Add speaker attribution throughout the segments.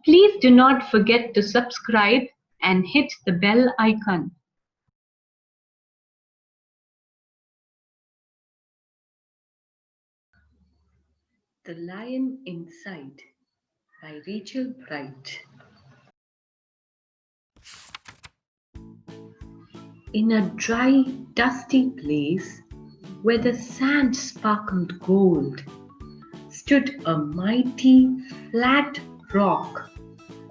Speaker 1: Please do not forget to subscribe and hit the bell icon.
Speaker 2: The Lion Inside by Rachel Bright. In a dry, dusty place where the sand sparkled gold, stood a mighty flat rock,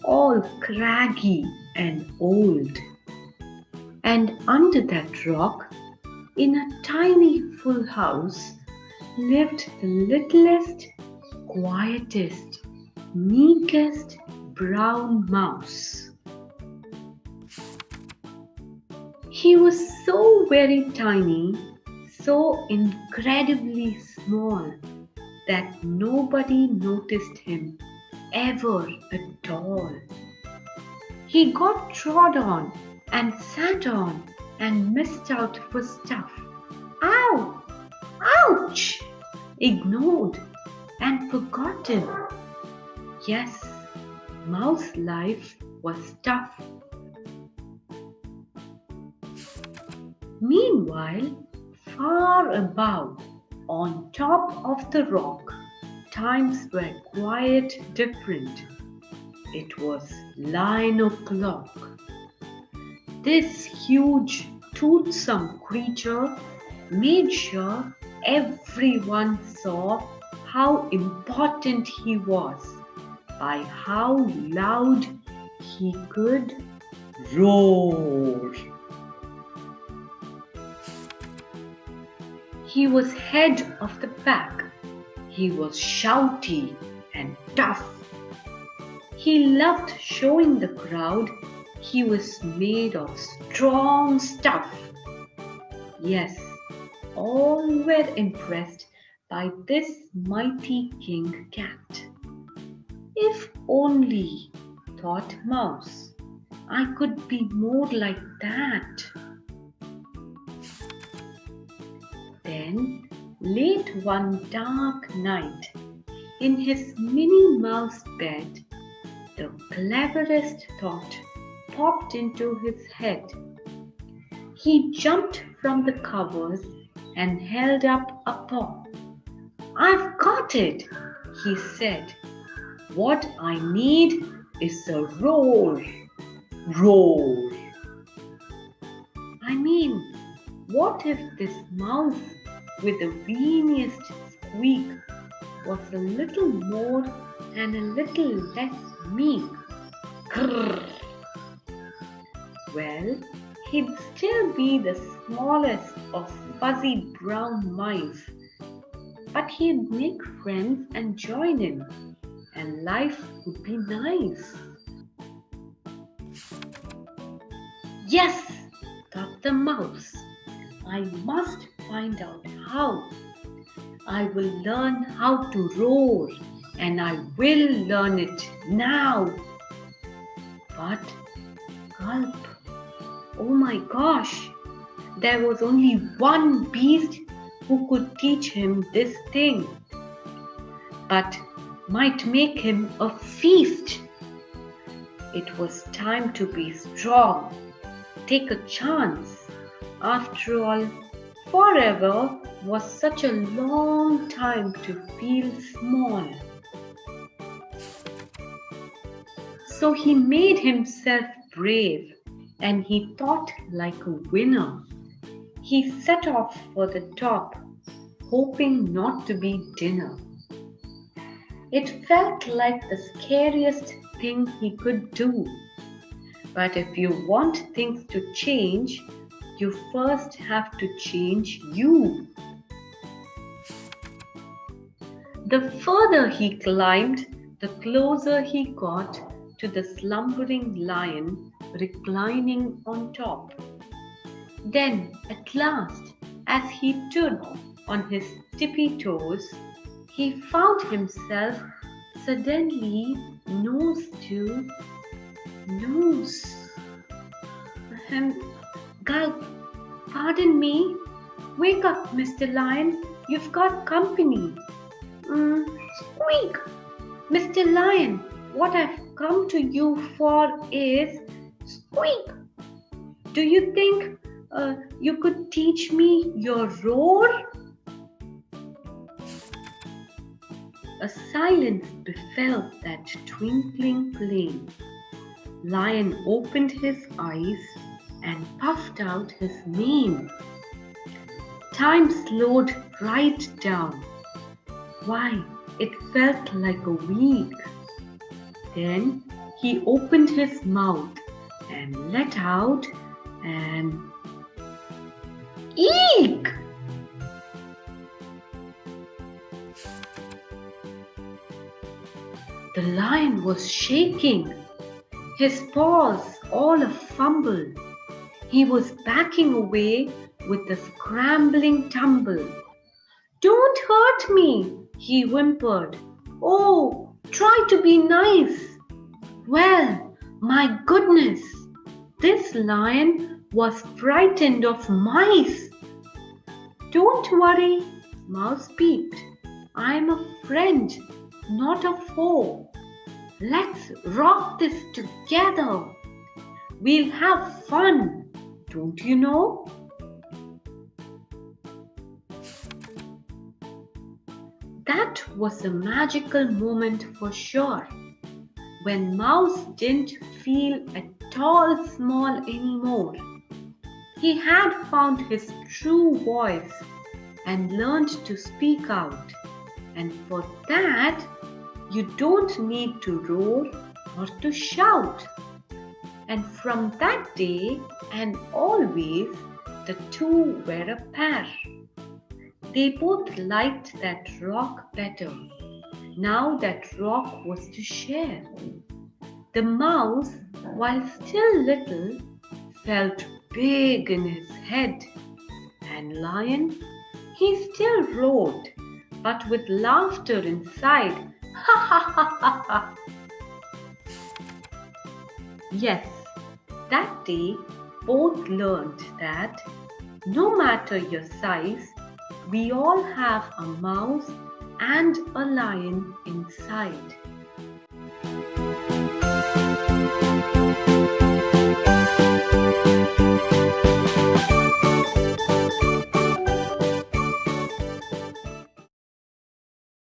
Speaker 2: all craggy and old. And under that rock, in a tinyful house, lived the littlest, quietest, meekest brown mouse. He was so very tiny, so incredibly small, that nobody noticed him ever at all. He got trod on and sat on and missed out for stuff. Ow! Ouch! Ignored and forgotten. Yes, mouse life was tough. Meanwhile, far above, on top of the rock, times were quite different. It was 9 o'clock. This huge, toothsome creature made sure everyone saw how important he was by how loud he could roar. He was head of the pack. He was shouty and tough. He loved showing the crowd he was made of strong stuff. Yes, all were impressed by this mighty king cat. If only, thought Mouse, I could be more like that. Then, late one dark night, in his Minnie Mouse bed, the cleverest thought popped into his head. He jumped from the covers and held up a paw. I've got it, he said. What I need is a roar. Roar. I mean, what if this mouse with the weeniest squeak was a little more and a little less meek? Grrr. Well, he'd still be the smallest of fuzzy brown mice, but he'd make friends and join in, and life would be nice. Yes, thought the mouse, I must find out how. I will learn how to roar, and I will learn it now. But, gulp, oh my gosh, there was only one beast who could teach him this thing, but might make him a feast. It was time to be strong, take a chance. After all, forever was such a long time to feel small. So he made himself brave and he thought like a winner. He set off for the top, hoping not to be dinner. It felt like the scariest thing he could do. But if you want things to change, you first have to change you. The further he climbed, the closer he got to the slumbering lion reclining on top. Then, at last, as he stood on his tippy toes, he found himself suddenly nose to nose. Gulp, pardon me. Wake up, Mr. Lion. You've got company. Squeak! Mr. Lion, what I've come to you for is squeak. Do you think you could teach me your roar? A silence befell that twinkling plain. Lion opened his eyes and puffed out his mane. Time slowed right down. Why, it felt like a week. Then he opened his mouth and let out an eek. The lion was shaking, his paws all a fumble. He was backing away with a scrambling tumble. "Don't hurt me," he whimpered. "Oh, try to be nice." Well, my goodness, this lion was frightened of mice. "Don't worry," Mouse peeped. "I'm a friend, not a foe. Let's rock this together. We'll have fun, don't you know?" That was a magical moment for sure, when Mouse didn't feel at all small anymore. He had found his true voice and learned to speak out. And for that, you don't need to roar or to shout. And from that day and always, the two were a pair. They both liked that rock better. Now that rock was to share. The mouse, while still little, felt big in his head. And Lion, he still roared, but with laughter inside. Ha ha ha ha ha! Yes, that day both learned that no matter your size, we all have a mouse and a lion inside.